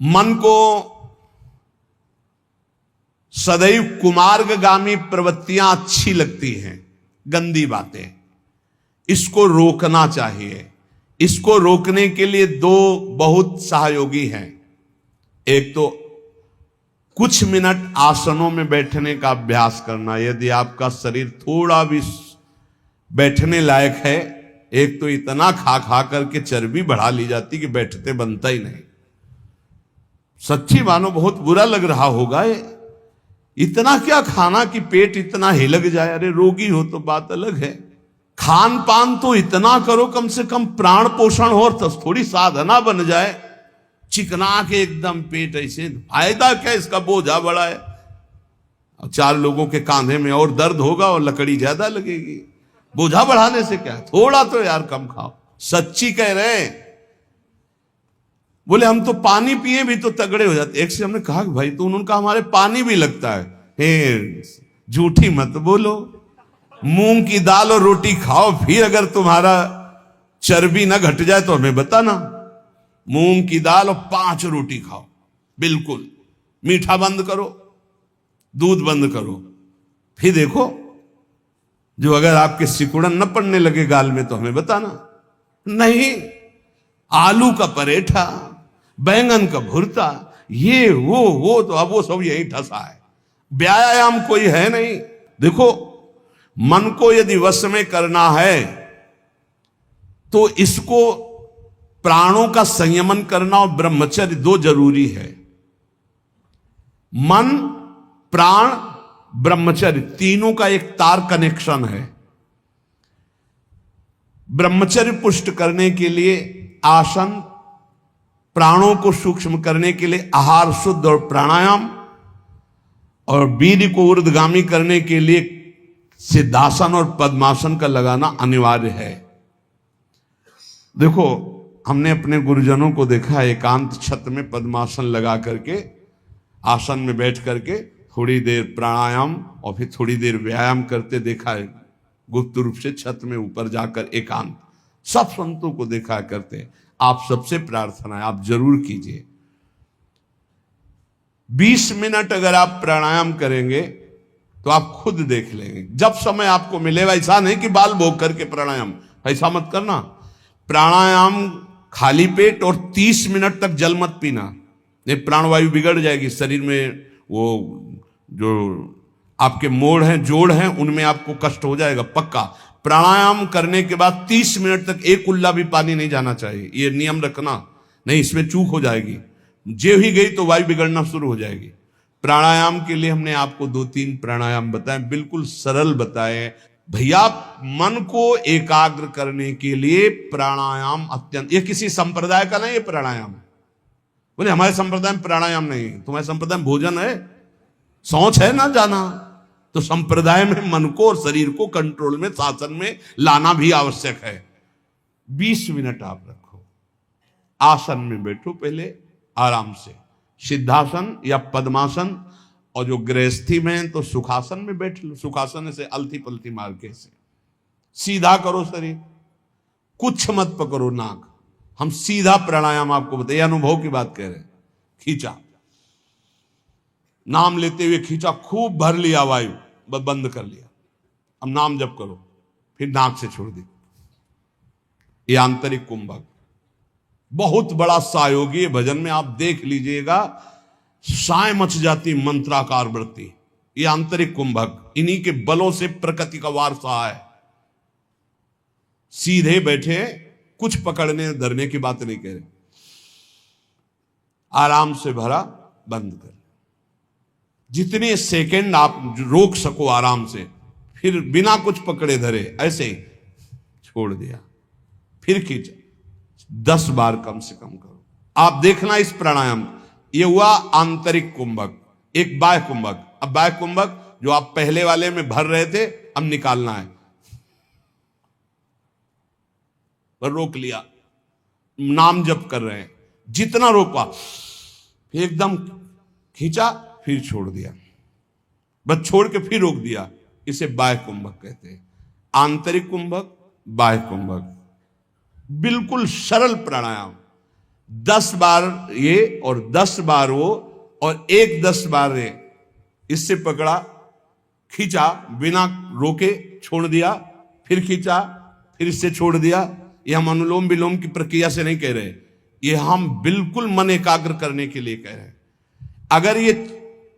मन को सदैव कुमार्गगामी प्रवृत्तियां अच्छी लगती हैं, गंदी बातें, इसको रोकना चाहिए। इसको रोकने के लिए दो बहुत सहयोगी हैं। एक तो कुछ मिनट आसनों में बैठने का अभ्यास करना, यदि आपका शरीर थोड़ा भी बैठने लायक है। एक तो इतना खा खा करके चर्बी बढ़ा ली जाती कि बैठते बनता ही नहीं। सच्ची मानो बहुत बुरा लग रहा होगा ये, इतना क्या खाना कि पेट इतना हिलक जाए। अरे रोगी हो तो बात अलग है, खान पान तो इतना करो कम से कम प्राण पोषण हो, और थोड़ी साधना बन जाए। चिकना के एकदम पेट ऐसे, फायदा क्या, इसका बोझा बड़ा है। 4 लोगों के कांधे में और दर्द होगा और लकड़ी ज्यादा लगेगी। बोझा बढ़ाने से क्या, थोड़ा तो यार कम खाओ। सच्ची कह रहे हैं। बोले हम तो पानी पिए भी तो तगड़े हो जाते। एक से हमने कहा कि भाई, तो उन्होंने कहा हमारे पानी भी लगता है। हे झूठी मत बोलो, मूंग की दाल और रोटी खाओ, फिर अगर तुम्हारा चर्बी ना घट जाए तो हमें बताना। मूंग की दाल और 5 रोटी खाओ, बिल्कुल मीठा बंद करो, दूध बंद करो, फिर देखो जो अगर आपके सिकुड़न न पड़ने लगे गाल में तो हमें बताना। नहीं, आलू का परेठा, बैंगन का भुर्ता, ये वो तो अब वो सब यही ठसा है। व्यायाम कोई है नहीं। देखो, मन को यदि वश में करना है तो इसको प्राणों का संयमन करना और ब्रह्मचर्य 2 जरूरी है। मन, प्राण, ब्रह्मचर्य तीनों का एक तार कनेक्शन है। ब्रह्मचर्य पुष्ट करने के लिए आसन, प्राणों को सूक्ष्म करने के लिए आहार शुद्ध और प्राणायाम, और वीर्य को ऊर्ध्वगामी करने के लिए सिद्धासन और पद्मासन का लगाना अनिवार्य है। देखो, हमने अपने गुरुजनों को देखा एकांत छत में पद्मासन लगा करके, आसन में बैठ करके थोड़ी देर प्राणायाम और फिर थोड़ी देर व्यायाम करते देखा है। गुप्त रूप से छत में ऊपर जाकर एकांत, सब संतों को देखा करते। आप सबसे प्रार्थना है, आप जरूर कीजिए। 20 मिनट अगर आप प्राणायाम करेंगे तो आप खुद देख लेंगे। जब समय आपको मिलेगा, ऐसा नहीं कि बाल भोग करके प्राणायाम, ऐसा मत करना। प्राणायाम खाली पेट और 30 मिनट तक जल मत पीना, नहीं प्राणवायु बिगड़ जाएगी शरीर में। वो जो आपके मोड़ हैं, जोड़ हैं, उनमें आपको कष्ट हो जाएगा पक्का। प्राणायाम करने के बाद 30 मिनट तक एक कुल्ला भी पानी नहीं जाना चाहिए, ये नियम रखना, नहीं इसमें चूक हो जाएगी। जे ही गई तो वायु बिगड़ना शुरू हो जाएगी। प्राणायाम के लिए हमने आपको 2-3 प्राणायाम बताए, बिल्कुल सरल बताए। भैया, मन को एकाग्र करने के लिए प्राणायाम अत्यंत, ये किसी संप्रदाय का नहीं है प्राणायाम। बोले हमारे संप्रदाय में प्राणायाम नहीं, तुम्हारे संप्रदाय में भोजन है, सोच है ना जाना। तो संप्रदाय में मन को और शरीर को कंट्रोल में, शासन में लाना भी आवश्यक है। 20 मिनट आप रखो, आसन में बैठो पहले आराम से, सिद्धासन या पद्मासन, और जो गृहस्थी में है तो सुखासन में बैठ लो। सुखासन से अलती पलती मार के से सीधा करो शरीर, कुछ मत पकड़ो नाक। हम सीधा प्राणायाम आपको बताइए, अनुभव की बात कह रहे हैं। खींचा, नाम लेते हुए खींचा, खूब भर लिया वायु, बंद कर लिया। अब नाम जप करो, फिर नाक से छोड़ दी। ये आंतरिक कुंभक बहुत बड़ा सहयोगी है भजन में, आप देख लीजिएगा, साय मच जाती मंत्राकार वृत्ति। ये आंतरिक कुंभक, इन्हीं के बलों से प्रकृति का वारसा है। सीधे बैठे, कुछ पकड़ने धरने की बात नहीं कह रहे। आराम से भरा, बंद कर, जितने सेकंड आप रोक सको आराम से, फिर बिना कुछ पकड़े धरे ऐसे ही छोड़ दिया, फिर खींचा। 10 बार कम से कम करो। आप देखना इस प्राणायाम, ये हुआ आंतरिक कुंभक। एक बाह्य कुंभक। अब बाह्य कुंभक जो आप पहले वाले में भर रहे थे, अब निकालना है। पर रोक लिया, नाम जप कर रहे हैं, जितना रोका, एकदम खींचा, फिर छोड़ दिया, बस छोड़ के फिर रोक दिया। इसे बाह्य कुंभक कहते हैं। आंतरिक कुंभक, बाह्य कुंभक, बिल्कुल सरल प्राणायाम। 10 बार ये और 10 बार वो और एक 10 बार ये, इससे पकड़ा, खींचा, बिना रोके छोड़ दिया, फिर खींचा, फिर इससे छोड़ दिया। ये हम अनुलोम विलोम की प्रक्रिया से नहीं कह रहे, ये हम बिल्कुल मन एकाग्र करने के लिए कह रहे हैं। अगर ये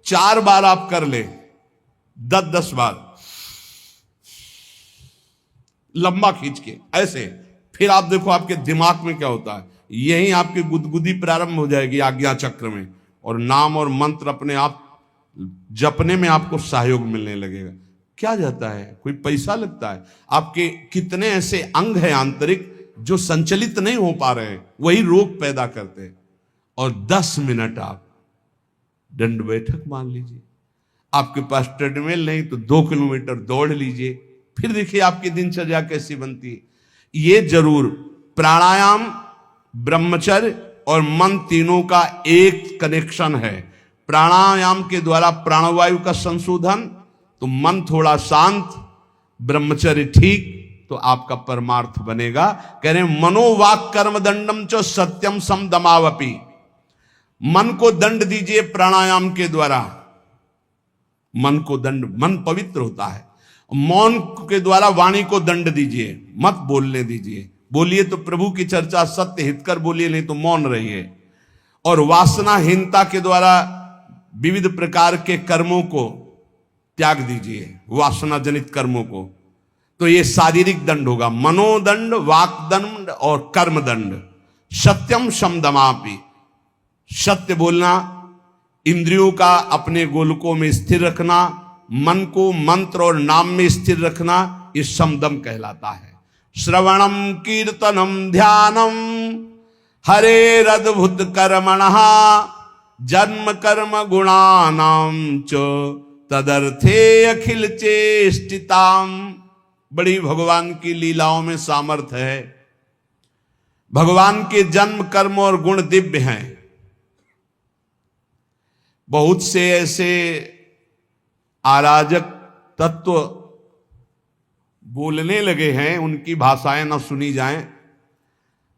4 बार आप कर ले, 10-10 बार लंबा खींच के ऐसे, फिर आप देखो आपके दिमाग में क्या होता है, यही आपकी गुदगुदी प्रारंभ हो जाएगी आज्ञा चक्र में, और नाम और मंत्र अपने आप जपने में आपको सहयोग मिलने लगेगा। क्या जाता है, कोई पैसा लगता है? आपके कितने ऐसे अंग हैं आंतरिक जो संचलित नहीं हो पा रहे हैं, वही रोग पैदा करते हैं। और 10 मिनट आप दंड बैठक मान लीजिए, आपके पास ट्रेडमिल नहीं तो 2 किलोमीटर दौड़ लीजिए, फिर देखिए आपकी दिनचर्या कैसी बनती है। ये जरूर प्राणायाम, ब्रह्मचर्य और मन तीनों का एक कनेक्शन है। प्राणायाम के द्वारा प्राणवायु का संशोधन, तो मन थोड़ा शांत, ब्रह्मचर्य ठीक, तो आपका परमार्थ बनेगा। कह रहे मनोवाक कर्म दंडम च सत्यम सम दमावपी। मन को दंड दीजिए प्राणायाम के द्वारा, मन को दंड, मन पवित्र होता है। मौन के द्वारा वाणी को दंड दीजिए, मत बोलने दीजिए, बोलिए तो प्रभु की चर्चा सत्य हितकर बोलिए, नहीं तो मौन रहिए। और वासनाहीनता के द्वारा विविध प्रकार के कर्मों को त्याग दीजिए, वासना जनित कर्मों को। तो ये शारीरिक दंड होगा, मनोदंड, वाकदंड और कर्मदंड। सत्यम शमदमापि, सत्य बोलना, इंद्रियों का अपने गोलकों में स्थिर रखना, मन को मंत्र और नाम में स्थिर रखना, ये समदम कहलाता है। श्रवणम कीर्तनम ध्यानम हरेरद्भुत कर्मणः जन्म कर्म गुणानाम च तदर्थे अखिल चेष्टिताम। बड़ी भगवान की लीलाओं में सामर्थ्य है। भगवान के जन्म कर्म और गुण दिव्य हैं। बहुत से ऐसे अराजक तत्व बोलने लगे हैं, उनकी भाषाएं न सुनी जाएं।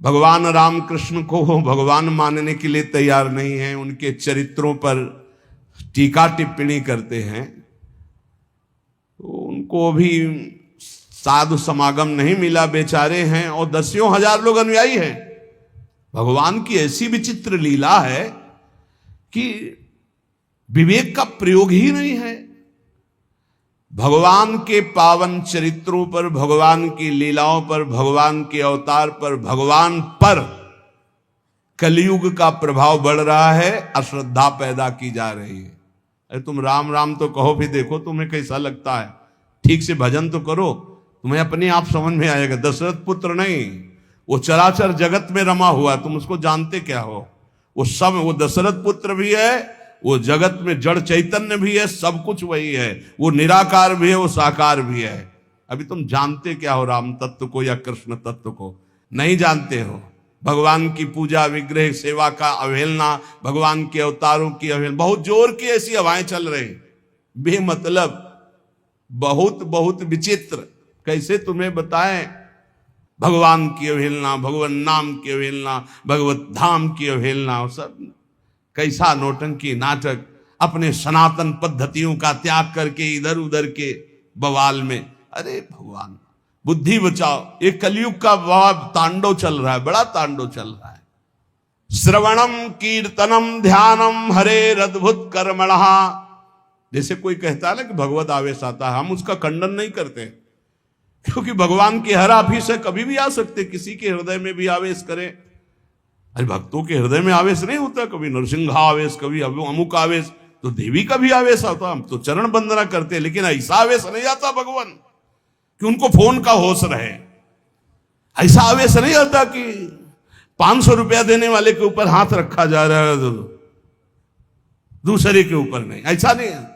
भगवान रामकृष्ण को भगवान मानने के लिए तैयार नहीं हैं, उनके चरित्रों पर टीका टिप्पणी करते हैं, तो उनको भी साधु समागम नहीं मिला, बेचारे हैं। और 10,000 लोग अनुयायी हैं। भगवान की ऐसी विचित्र लीला है कि विवेक का प्रयोग ही नहीं है। भगवान के पावन चरित्रों पर, भगवान की लीलाओं पर, भगवान के अवतार पर, भगवान पर कलयुग का प्रभाव बढ़ रहा है, अश्रद्धा पैदा की जा रही है। अरे तुम राम राम तो कहो, फिर देखो तुम्हें कैसा लगता है। ठीक से भजन तो करो, तुम्हें अपने आप समझ में आएगा। दशरथ पुत्र नहीं, वो चराचर जगत में रमा हुआ, तुम उसको जानते क्या हो? वो सब, वो दशरथ पुत्र भी है, वो जगत में जड़ चैतन्य भी है, सब कुछ वही है। वो निराकार भी है, वो साकार भी है। अभी तुम जानते क्या हो राम तत्व को या कृष्ण तत्व को? नहीं जानते हो। भगवान की पूजा, विग्रह सेवा का अवहेलना, भगवान के अवतारों की अवहेलना, बहुत जोर की ऐसी हवाएं चल रही, बेमतलब, बहुत बहुत विचित्र। कैसे तुम्हें बताएं? भगवान की अवहेलना, भगवान नाम की अवहेलना, भगवत धाम की अवहेलना, सब कैसा नौटंकी नाटक। अपने सनातन पद्धतियों का त्याग करके इधर उधर के बवाल में। अरे भगवान बुद्धि बचाओ। एक कलयुग का बड़ा तांडव चल रहा है, बड़ा तांडव चल रहा है। श्रवणम कीर्तनम ध्यानम हरेर अद्भुत कर्मणः। जैसे कोई कहता है ना कि भगवत आवेश आता है, हम उसका खंडन नहीं करते, क्योंकि भगवान के हर आफिस है, कभी भी आ सकते, किसी के हृदय में भी आवेश करें। अरे भक्तों के हृदय में आवेश नहीं होता, कभी नरसिंह आवेश, कभी अमुक आवेश, तो देवी का भी आवेश आता। हम तो चरण वंदना करते हैं, लेकिन ऐसा आवेश नहीं आता भगवान कि उनको फोन का होश रहे। ऐसा आवेश नहीं आता कि 500 रुपया देने वाले के ऊपर हाथ रखा जा रहा है, दूसरे के ऊपर नहीं, ऐसा नहीं है।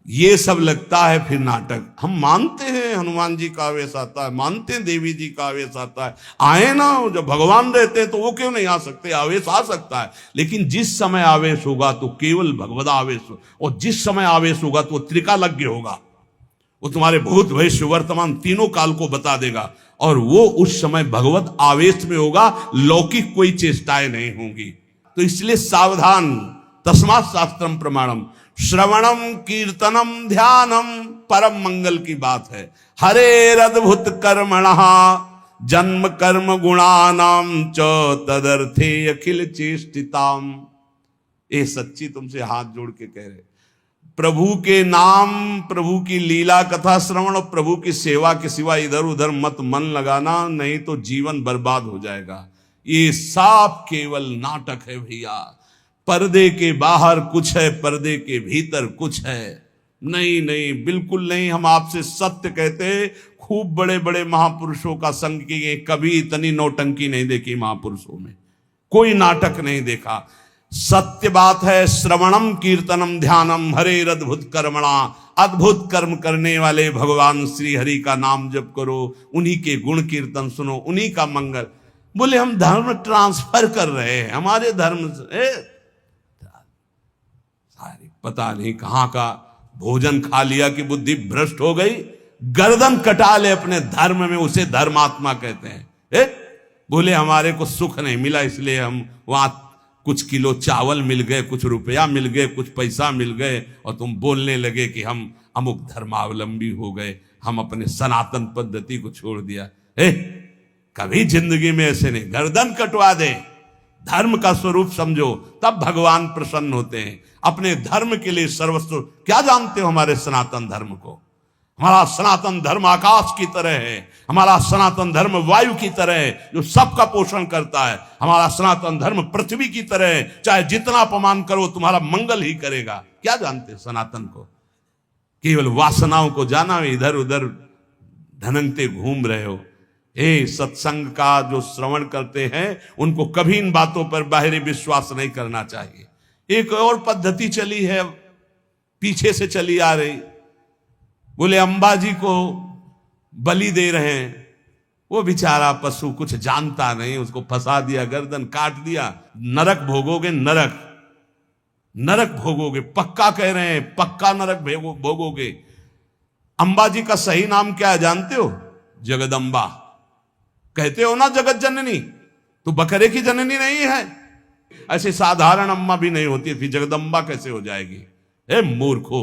ये सब लगता है फिर नाटक। हम मानते हैं हनुमान जी का आवेश आता है, मानते हैं देवी जी का आवेश आता है, आए ना, जब भगवान रहते हैं तो वो क्यों नहीं आ सकते? आवेश आ सकता है, लेकिन जिस समय आवेश होगा तो केवल भगवद आवेश हो, और जिस समय आवेश होगा तो त्रिकालज्ञ होगा, वो तुम्हारे भूत भविष्य वर्तमान तीनों काल को बता देगा, और वो उस समय भगवत आवेश में होगा, लौकिक कोई चेष्टाएं नहीं होंगी। तो इसलिए सावधान, तस्मात् शास्त्रम प्रमाणम, श्रवणम कीर्तनम ध्यानम परम मंगल की बात है। हरेरद्भुत कर्मणः जन्म कर्म गुणानाम च तदर्थे अखिल चेष्टिताम। ये सच्ची तुमसे हाथ जोड़ के कह रहे, प्रभु के नाम, प्रभु की लीला कथा श्रवण और प्रभु की सेवा के सिवा इधर उधर मत मन लगाना, नहीं तो जीवन बर्बाद हो जाएगा। ये सब केवल नाटक है भैया। पर्दे के बाहर कुछ है, पर्दे के भीतर कुछ है। नहीं नहीं, बिल्कुल नहीं। हम आपसे सत्य कहते, खूब बड़े बड़े महापुरुषों का संग किए, कभी इतनी नौटंकी नहीं देखी महापुरुषों में, कोई नाटक नहीं देखा। सत्य बात है। श्रवणम कीर्तनम ध्यानम हरेर अद्भुत कर्मणा, अद्भुत कर्म करने वाले भगवान श्री हरि का नाम जप करो, उन्हीं के गुण कीर्तन सुनो, उन्हीं का मंगल। बोले हम धर्म ट्रांसफर कर रहे हैं, हमारे धर्म से सारी पता नहीं कहां का भोजन खा लिया कि बुद्धि भ्रष्ट हो गई, गर्दन कटा ले अपने धर्म में, उसे धर्मात्मा कहते हैं। बोले हमारे को सुख नहीं मिला, इसलिए हम वहां कुछ किलो चावल मिल गए, कुछ रुपया मिल गए, कुछ पैसा मिल गए, और तुम बोलने लगे कि हम अमुक धर्मावलंबी हो गए, हम अपने सनातन पद्धति को छोड़ दिया। कभी जिंदगी में ऐसे नहीं, गर्दन कटवा दे, धर्म का स्वरूप समझो, तब भगवान प्रसन्न होते हैं। अपने धर्म के लिए सर्वस्व, क्या जानते हो हमारे सनातन धर्म को? हमारा सनातन धर्म आकाश की तरह है, हमारा सनातन धर्म वायु की तरह है जो सबका पोषण करता है, हमारा सनातन धर्म पृथ्वी की तरह है, चाहे जितना अपमान करो तुम्हारा मंगल ही करेगा। क्या जानते सनातन को? केवल वासनाओं को जाना, इधर उधर धनंगते घूम रहे हो। सत्संग का जो श्रवण करते हैं उनको कभी इन बातों पर बाहरी विश्वास नहीं करना चाहिए। एक और पद्धति चली है, पीछे से चली आ रही। बोले अंबाजी को बलि दे रहे हैं, वो बेचारा पशु कुछ जानता नहीं, उसको फंसा दिया, गर्दन काट दिया, नरक भोगोगे, नरक नरक भोगोगे, पक्का कह रहे हैं, पक्का नरक भोगोगे। अंबाजी का सही नाम क्या है जानते हो? जगदम्बा कहते हो ना, जगत जननी। तो बकरे की जननी नहीं है, ऐसे साधारण अम्मा भी नहीं होती थी, जगदम्बा कैसे हो जाएगी? मूर्खो,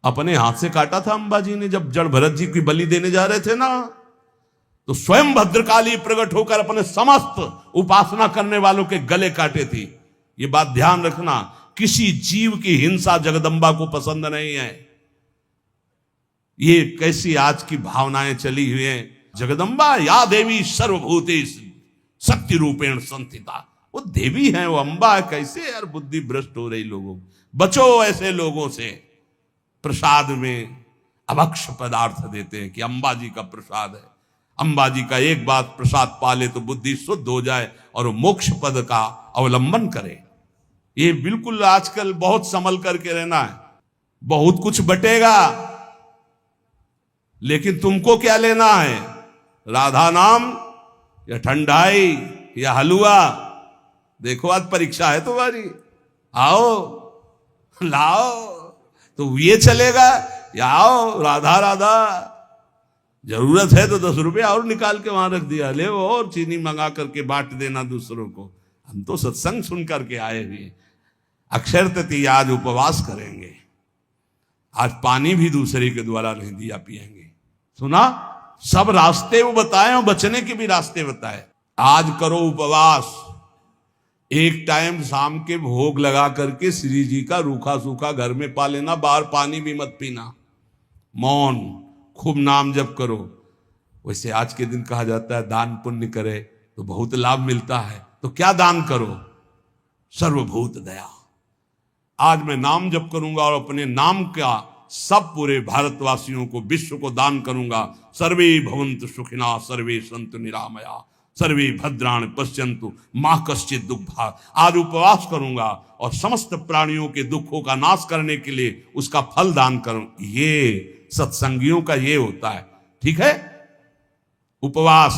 अपने हाथ से काटा था अंबाजी ने जब जड़ भरत जी की बलि देने जा रहे थे ना, तो स्वयं भद्रकाली प्रकट होकर अपने समस्त उपासना करने वालों के गले काटे थी। ये बात ध्यान रखना, किसी जीव की हिंसा जगदम्बा को पसंद नहीं है। ये कैसी आज की भावनाएं चली हुई हैं। जगदम्बा या देवी सर्वभूतेषु शक्ति रूपेण संस्थिता, वो देवी है, वो अंबा है। कैसे यार बुद्धि भ्रष्ट हो रही लोगों। बचो ऐसे लोगों से। प्रसाद में अभक्ष पदार्थ देते हैं कि अंबाजी का प्रसाद है, अंबाजी का एक बात प्रसाद पाले तो बुद्धि शुद्ध हो जाए और वो मोक्ष पद का अवलंबन करे। ये बिल्कुल आजकल बहुत संभल करके रहना है। बहुत कुछ बटेगा, लेकिन तुमको क्या लेना है? राधा नाम या ठंडाई या हलवा? देखो आज परीक्षा है तुम्हारी, आओ लाओ, तो ये चलेगा या आओ राधा राधा। जरूरत है तो 10 रुपये और निकाल के वहां रख दिया, ले वो और चीनी मंगा करके बांट देना दूसरों को। हम तो सत्संग सुन करके आए हुए। अक्षर तृतीया आज उपवास करेंगे, आज पानी भी दूसरे के द्वारा नहीं दिया पिएंगे। सुना, सब रास्ते वो बताए और बचने के भी रास्ते बताए। आज करो उपवास, एक टाइम शाम के भोग लगा करके श्री जी का रूखा सूखा घर में पा लेना, बाहर पानी भी मत पीना, मौन, खूब नाम जप करो। वैसे आज के दिन कहा जाता है दान पुण्य करे तो बहुत लाभ मिलता है, तो क्या दान करो? सर्वभूत दया। आज मैं नाम जप करूंगा और अपने नाम का सब पूरे भारतवासियों को, विश्व को दान करूंगा। सर्वे भवन्तु सुखिनः, सर्वे सन्तु निरामया, सर्वे भद्राणि पश्यन्तु मा कश्चित् दुःखभाग्। आज उपवास करूंगा और समस्त प्राणियों के दुखों का नाश करने के लिए उसका फल दान करूं। ये सत्संगियों का ये होता है, ठीक है? उपवास,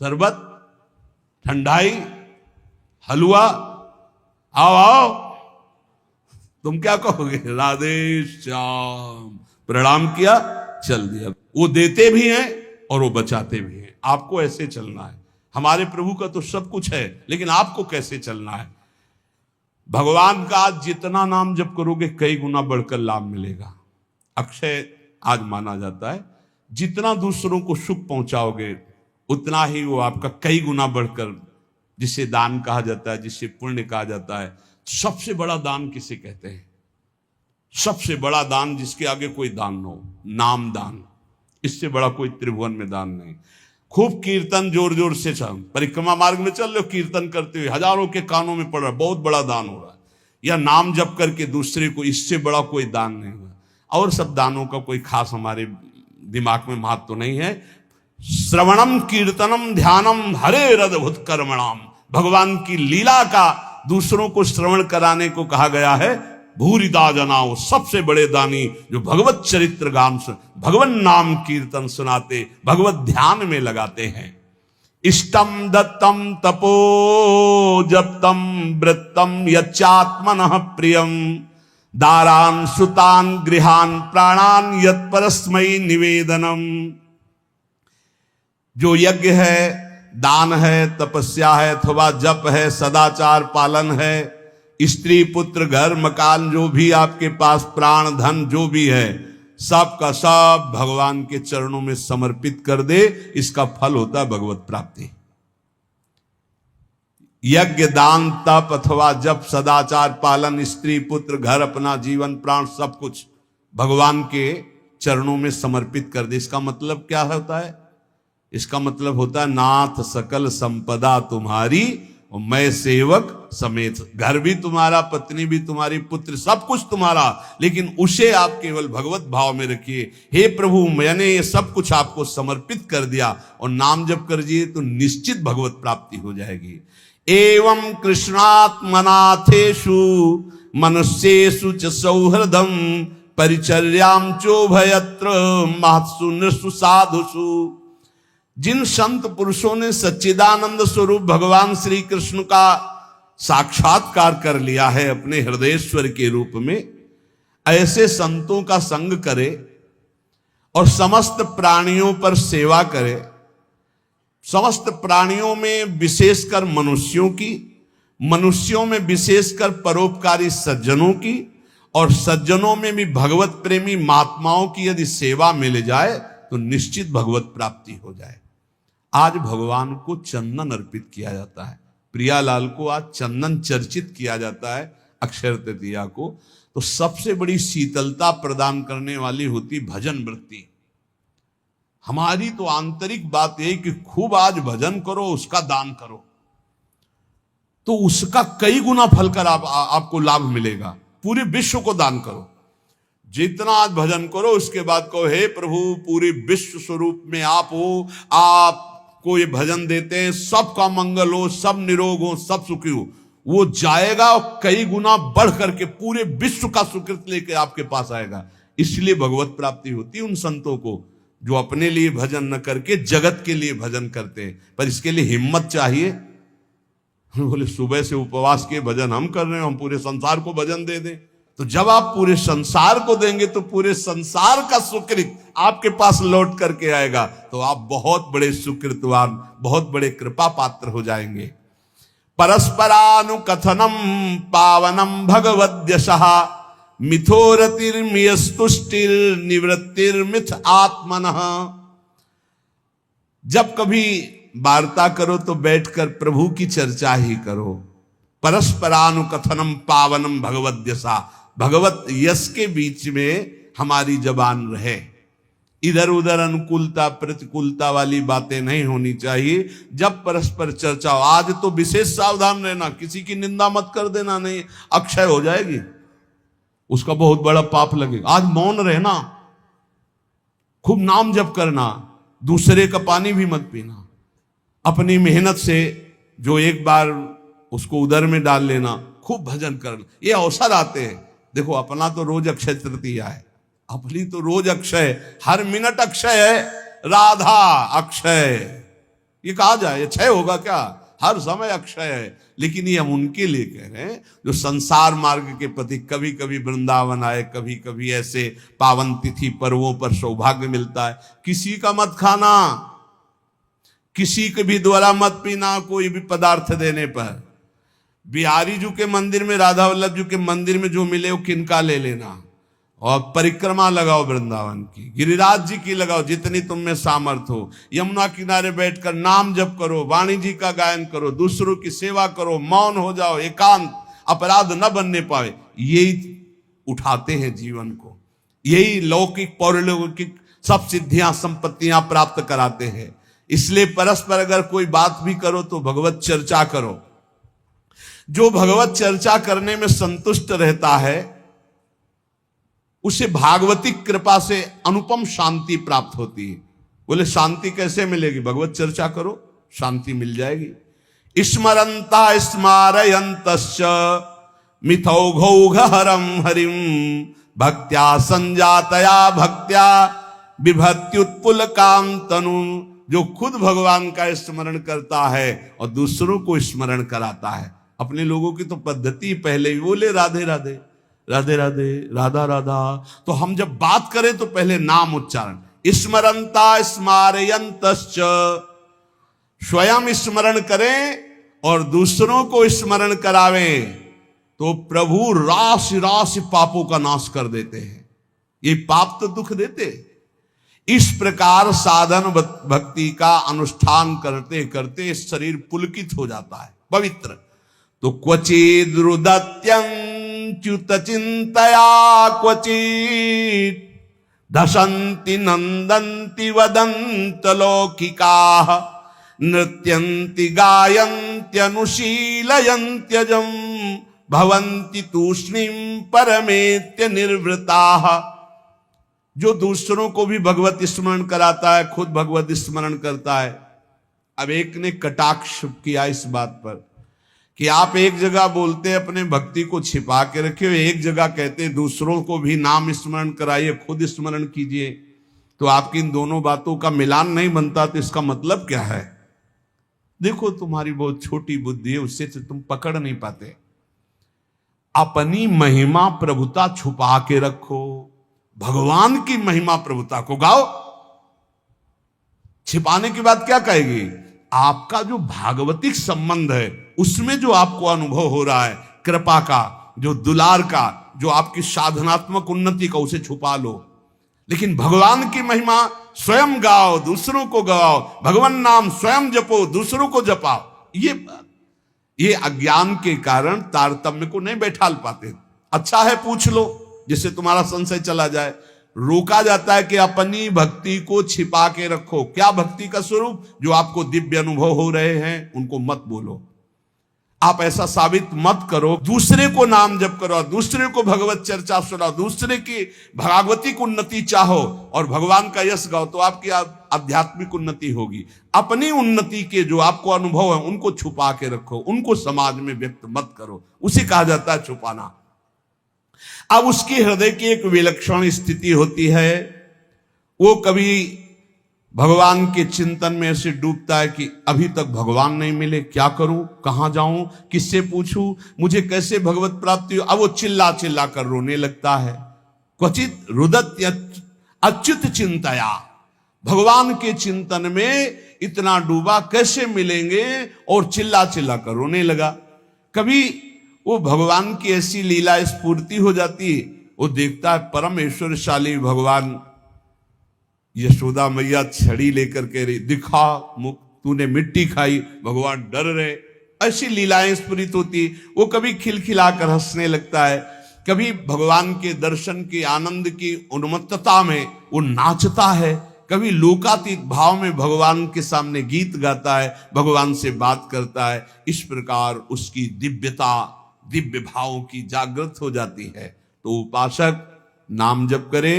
शरबत, ठंडाई, हलवा, आओ आओ, तुम क्या कहोगे? राधे श्याम, प्रणाम किया, चल दिया। वो देते भी हैं और वो बचाते भी हैं। आपको ऐसे चलना है। हमारे प्रभु का तो सब कुछ है, लेकिन आपको कैसे चलना है? भगवान का आज जितना नाम जप करोगे कई गुना बढ़कर लाभ मिलेगा। अक्षय आज माना जाता है। जितना दूसरों को सुख पहुंचाओगे उतना ही वो आपका कई गुना बढ़कर, जिसे दान कहा जाता है, जिसे पुण्य कहा जाता है। सबसे बड़ा दान किसे कहते हैं? सबसे बड़ा दान जिसके आगे कोई दान न हो, नाम दान। इससे बड़ा कोई त्रिभुवन में दान नहीं। खूब कीर्तन जोर जोर से चल, परिक्रमा मार्ग में चल रहे हो, कीर्तन करते हुए हजारों के कानों में पड़ रहा है, बहुत बड़ा दान हो रहा है। या नाम जप करके दूसरे को, इससे बड़ा कोई दान नहीं हुआ। और सब दानों का कोई खास हमारे दिमाग में महत्व तो नहीं है। श्रवणम कीर्तनम ध्यानम हरे रदभुत कर्मणाम, भगवान की लीला का दूसरों को श्रवण कराने को कहा गया है। भूरिदा जनाओ, सबसे बड़े दानी जो भगवत चरित्र गान सुन, भगवन नाम कीर्तन सुनाते, भगवत ध्यान में लगाते हैं। इष्टम दत्तम तपो जप्तम वृत्तम यच्चात्मनः प्रियम, दारान सुतान गृहान प्राणान यत्परस्मै निवेदनम। जो यज्ञ है, दान है, तपस्या है, अथवा जप है, सदाचार पालन है, स्त्री पुत्र घर मकान जो भी आपके पास, प्राण धन जो भी है, सब का सब भगवान के चरणों में समर्पित कर दे, इसका फल होता है भगवत प्राप्ति। यज्ञ दान तप अथवा जप सदाचार पालन, स्त्री पुत्र घर अपना जीवन प्राण सब कुछ भगवान के चरणों में समर्पित कर दे। इसका मतलब क्या होता है? इसका मतलब होता है नाथ सकल संपदा तुम्हारी और मैं सेवक समेत। घर भी तुम्हारा, पत्नी भी तुम्हारी, पुत्र सब कुछ तुम्हारा, लेकिन उसे आप केवल भगवत भाव में रखिए। हे प्रभु, मैंने ये सब कुछ आपको समर्पित कर दिया, और नाम जप कर दिए तो निश्चित भगवत प्राप्ति हो जाएगी। एवं कृष्णात्मनाथेषु मनुष्येषु च सौहृदम परिचर्याम चोभयत्र महत्सु नृषु साधुषु। जिन संत पुरुषों ने सच्चिदानंद स्वरूप भगवान श्री कृष्ण का साक्षात्कार कर लिया है अपने हृदयेश्वर के रूप में, ऐसे संतों का संग करे और समस्त प्राणियों पर सेवा करे। समस्त प्राणियों में विशेषकर मनुष्यों की, मनुष्यों में विशेषकर परोपकारी सज्जनों की, और सज्जनों में भी भगवत प्रेमी महात्माओं की यदि सेवा मिल जाए तो निश्चित भगवत प्राप्ति हो जाए। आज भगवान को चंदन अर्पित किया जाता है। प्रियालाल को आज चंदन चर्चित किया जाता है अक्षय तृतीया को। तो सबसे बड़ी शीतलता प्रदान करने वाली होती भजन वृत्ति। हमारी तो आंतरिक बात यही कि खूब आज भजन करो, उसका दान करो, तो उसका कई गुना फल कर आपको लाभ मिलेगा। पूरे विश्व को दान करो, जितना आज भजन करो, उसके बाद कहो हे प्रभु पूरे विश्व स्वरूप में आप हो, आपको ये भजन देते हैं, सबका मंगल हो, सब निरोग हो, सब सुखी हो। वो जाएगा और कई गुना बढ़ करके पूरे विश्व का सुकृत लेके आपके पास आएगा। इसलिए भगवत प्राप्ति होती है उन संतों को जो अपने लिए भजन न करके जगत के लिए भजन करते हैं। पर इसके लिए हिम्मत चाहिए। बोले सुबह से उपवास के भजन हम कर रहे हैं, हम पूरे संसार को भजन दे दें। तो जब आप पूरे संसार को देंगे तो पूरे संसार का सुकृत आपके पास लौट करके आएगा, तो आप बहुत बड़े सुकृतवान, बहुत बड़े कृपा पात्र हो जाएंगे। परस्परानुकथनम पावनम भगवद्यशः मिथोरतिर्मियस्तुष्टिर निवृत्तिर्मिथ आत्मनः। जब कभी वार्ता करो तो बैठकर प्रभु की चर्चा ही करो। परस्परानुकथनम पावनम भगवद्यशा, भगवत यश के बीच में हमारी जबान रहे। इधर उधर अनुकूलता प्रतिकूलता वाली बातें नहीं होनी चाहिए। जब परस्पर चर्चा हो, आज तो विशेष सावधान रहना, किसी की निंदा मत कर देना, नहीं अक्षय हो जाएगी, उसका बहुत बड़ा पाप लगेगा। आज मौन रहना, खूब नाम जप करना, दूसरे का पानी भी मत पीना, अपनी मेहनत से जो एक बार उसको उदर में डाल लेना, खूब भजन करना, ये अवसर आते हैं। देखो अपना तो रोज अक्षय तृतीया है, अपनी तो रोज अक्षय, हर मिनट अक्षय है। राधा अक्षय ये कहा जाए, ये क्षय होगा क्या? हर समय अक्षय है। लेकिन ये हम उनके लिए कह रहे हैं जो संसार मार्ग के प्रति कभी कभी वृंदावन आए, कभी कभी ऐसे पावन तिथि पर्वों पर सौभाग्य मिलता है। किसी का मत खाना, किसी के भी द्वारा मत पीना, कोई भी पदार्थ देने पर। बिहारी जी के मंदिर में, राधा वल्लभ जी के मंदिर में जो मिले वो किनका ले लेना, और परिक्रमा लगाओ वृंदावन की, गिरिराज जी की लगाओ, जितनी तुम में सामर्थ्य हो। यमुना किनारे बैठकर नाम जप करो, वाणी जी का गायन करो, दूसरों की सेवा करो, मौन हो जाओ, एकांत, अपराध न बनने पाए। यही उठाते हैं जीवन को, यही लौकिक पौरलौकिक सब सिद्धियां संपत्तियां प्राप्त कराते हैं। इसलिए परस्पर अगर कोई बात भी करो तो भगवत चर्चा करो। जो भगवत चर्चा करने में संतुष्ट रहता है उसे भागवतिक कृपा से अनुपम शांति प्राप्त होती है। बोले शांति कैसे मिलेगी? भगवत चर्चा करो, शांति मिल जाएगी। स्मरंता स्मारयंतश्च मिथौघौघहरं हरिं भक्त्या संजातया भक्त्या बिभत्युत्पुलकां तनु। जो खुद भगवान का स्मरण करता है और दूसरों को स्मरण कराता है। अपने लोगों की तो पद्धति पहले ही बोले राधे राधे, राधे राधे, राधा राधा। तो हम जब बात करें तो पहले नाम उच्चारण। स्मरंता स्मारयंतश्च, स्वयं स्मरण करें और दूसरों को स्मरण करावें तो प्रभु राशि राशि पापों का नाश कर देते हैं। ये पाप तो दुख देते। इस प्रकार साधन भक्ति का अनुष्ठान करते करते शरीर पुलकित हो जाता है, पवित्र। तो क्वचिद रुदत्यंच्युत चिंतया क्वचित दशंति नंदंति वदंत लौकिकाः नृत्यंति गायन्ति अनुशीलयन्त्यजं भवन्ति तूष्णीं परमेत्य निर्वृताः। जो दूसरों को भी भगवत स्मरण कराता है, खुद भगवत स्मरण करता है। अब एक ने कटाक्ष किया इस बात पर कि आप एक जगह बोलते अपने भक्ति को छिपा के रखे हो, एक जगह कहते दूसरों को भी नाम स्मरण कराइए, खुद स्मरण कीजिए। तो आपकी इन दोनों बातों का मिलान नहीं बनता, तो इसका मतलब क्या है? देखो तुम्हारी बहुत छोटी बुद्धि है, उससे तुम पकड़ नहीं पाते। अपनी महिमा प्रभुता छुपा के रखो, भगवान की महिमा प्रभुता को गाओ। छिपाने की बात क्या कहेगी? आपका जो भागवतिक संबंध है उसमें जो आपको अनुभव हो रहा है कृपा का, जो दुलार का, जो आपकी साधनात्मक उन्नति का, उसे छुपा लो। लेकिन भगवान की महिमा स्वयं गाओ, दूसरों को गाओ। भगवान नाम स्वयं जपो, दूसरों को जपाओ। ये अज्ञान के कारण तारतम्य को नहीं बैठाल पाते। अच्छा है पूछ लो जिससे तुम्हारा संशय चला जाए। रोका जाता है कि अपनी भक्ति को छिपा के रखो। क्या भक्ति का स्वरूप? जो आपको दिव्य अनुभव हो रहे हैं उनको मत बोलो। आप ऐसा साबित मत करो। दूसरे को नाम जप करो, दूसरे को भगवत चर्चा सुनाओ, दूसरे की भागवतिक उन्नति चाहो और भगवान का यश गाओ, तो आपकी आध्यात्मिक उन्नति होगी। अपनी उन्नति के जो आपको अनुभव है उनको छुपा के रखो, उनको समाज में व्यक्त मत करो। उसे कहा जाता है छुपाना। अब उसकी हृदय की एक विलक्षण स्थिति होती है। वो कभी भगवान के चिंतन में ऐसे डूबता है कि अभी तक भगवान नहीं मिले, क्या करूं, कहां जाऊं, किससे पूछूं, मुझे कैसे भगवत प्राप्ति हो। अब वो चिल्ला चिल्ला कर रोने लगता है। क्वचित रुदत्य अच्युत चिंतया, भगवान के चिंतन में इतना डूबा, कैसे मिलेंगे, और चिल्ला चिल्ला कर रोने लगा। कभी वो भगवान की ऐसी लीला स्फूर्ति हो जाती है, वो देखता है परम ऐश्वर्यशाली भगवान। यशोदा मैया छड़ी लेकर कह रही, दिखा मुख, तूने मिट्टी खाई। भगवान डर रहे। ऐसी लीलाएं स्फुरित होती। वो कभी खिलखिलाकर हंसने लगता है, कभी भगवान के दर्शन की आनंद की उन्मत्तता में वो नाचता है, कभी लोकातीत भाव में भगवान के सामने गीत गाता है, भगवान से बात करता है। इस प्रकार उसकी दिव्यता, दिव्य भावों की जागृत हो जाती है। तो उपासक नाम जप करे,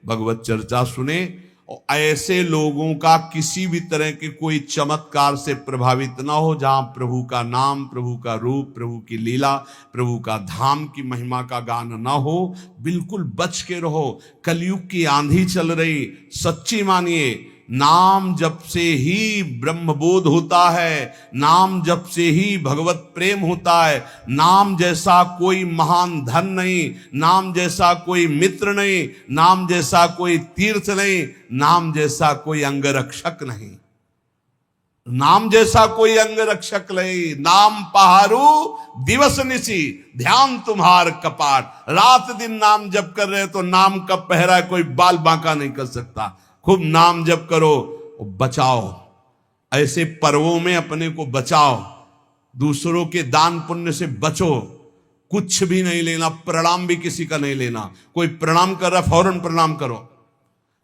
भगवत चर्चा सुने, और ऐसे लोगों का किसी भी तरह के कोई चमत्कार से प्रभावित ना हो। जहां प्रभु का नाम, प्रभु का रूप, प्रभु की लीला, प्रभु का धाम की महिमा का गान ना हो, बिल्कुल बच के रहो। कलयुग की आंधी चल रही, सच्ची मानिए। नाम जप से ही ब्रह्मबोध होता है, नाम जप से ही भगवत प्रेम होता है। नाम जैसा कोई महान धन नहीं, नाम जैसा कोई मित्र नहीं, नाम जैसा कोई तीर्थ नहीं, नाम जैसा कोई अंगरक्षक नहीं, नाम जैसा कोई अंगरक्षक नहीं। नाम पहारू दिवस निशी, ध्यान तुम्हार कपाट। रात दिन नाम जप कर रहे तो नाम का पहरा कोई बाल बांका नहीं कर सकता। खूब नाम जप करो, बचाओ, ऐसे पर्वों में अपने को बचाओ, दूसरों के दान पुण्य से बचो। कुछ भी नहीं लेना, प्रणाम भी किसी का नहीं लेना। कोई प्रणाम कर रहा है फौरन प्रणाम करो,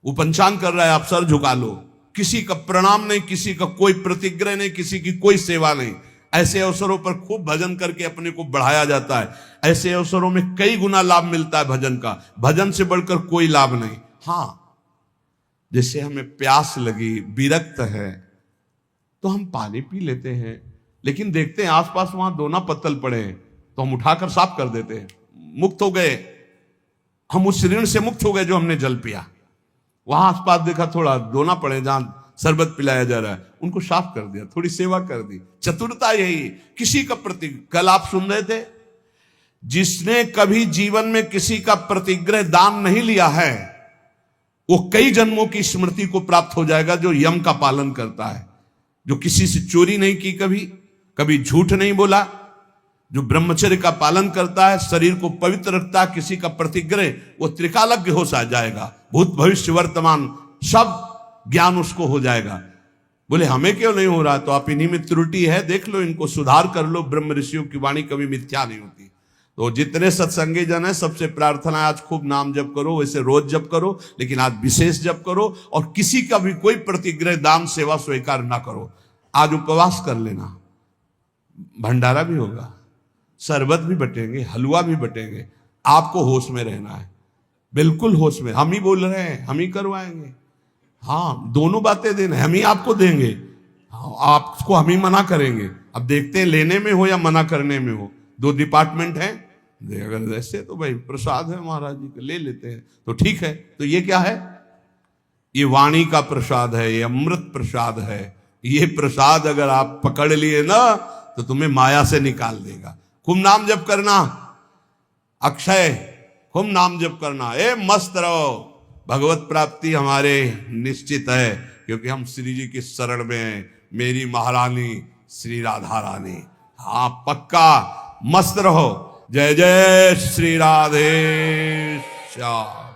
वो पंचांग कर रहा है आप सर झुका लो। किसी का प्रणाम नहीं, किसी का कोई प्रतिग्रह नहीं, किसी की कोई सेवा नहीं। ऐसे अवसरों पर खूब भजन करके अपने को बढ़ाया जाता है। ऐसे अवसरों में कई गुना लाभ मिलता है भजन का, भजन से बढ़कर कोई लाभ नहीं। हाँ, जैसे हमें प्यास लगी, विरक्त है, तो हम पानी पी लेते हैं, लेकिन देखते हैं आसपास वहां दोना पत्तल पड़े हैं तो हम उठाकर साफ कर देते हैं। मुक्त हो गए, हम उस ऋण से मुक्त हो गए जो हमने जल पिया। वहां आसपास देखा थोड़ा दोना पड़े जहां शरबत पिलाया जा रहा है, उनको साफ कर दिया, थोड़ी सेवा कर दी। चतुरता यही, किसी का प्रति, कल आप सुन रहे थे, जिसने कभी जीवन में किसी का प्रतिग्रह दान नहीं लिया है वो कई जन्मों की स्मृति को प्राप्त हो जाएगा। जो यम का पालन करता है, जो किसी से चोरी नहीं की, कभी झूठ नहीं बोला, जो ब्रह्मचर्य का पालन करता है, शरीर को पवित्र रखता है, किसी का प्रतिग्रह, वो त्रिकालज्ञ हो जाएगा। भूत भविष्य वर्तमान सब ज्ञान उसको हो जाएगा। बोले हमें क्यों नहीं हो रहा? तो आप इन्हीं में त्रुटि है, देख लो, इनको सुधार कर लो। ब्रह्म ऋषियों की वाणी कभी मिथ्या नहीं होती। तो जितने सत्संगी जन है, सबसे प्रार्थना है आज खूब नाम जप करो। वैसे रोज जप करो, लेकिन आज विशेष जप करो, और किसी का भी कोई प्रतिग्रह दान सेवा स्वीकार ना करो। आज उपवास कर लेना, भंडारा भी होगा, शरबत भी बटेंगे, हलवा भी बटेंगे। आपको होश में रहना है, बिल्कुल होश में। हम ही बोल रहे हैं, हम ही करवाएंगे। हाँ, दोनों बातें देना, हम ही आपको देंगे, हाँ, आपको हम ही मना करेंगे। अब देखते हैं लेने में हो या मना करने में हो, दो डिपार्टमेंट हैं। अगर ऐसे तो भाई प्रसाद है महाराज जी का, ले लेते हैं तो ठीक है। तो ये क्या है? ये वाणी का प्रसाद है, ये अमृत प्रसाद है। ये प्रसाद अगर आप पकड़ लिए ना तो तुम्हें माया से निकाल देगा। खूब नाम जप करना, अक्षय, खूब नाम जप करना। मस्त रहो, भगवत प्राप्ति हमारे निश्चित है, क्योंकि हम श्री जी की शरण में हैं। मेरी महारानी श्री राधा रानी। हाँ, पक्का मस्त रहो। जय जय श्री राधे श्याम।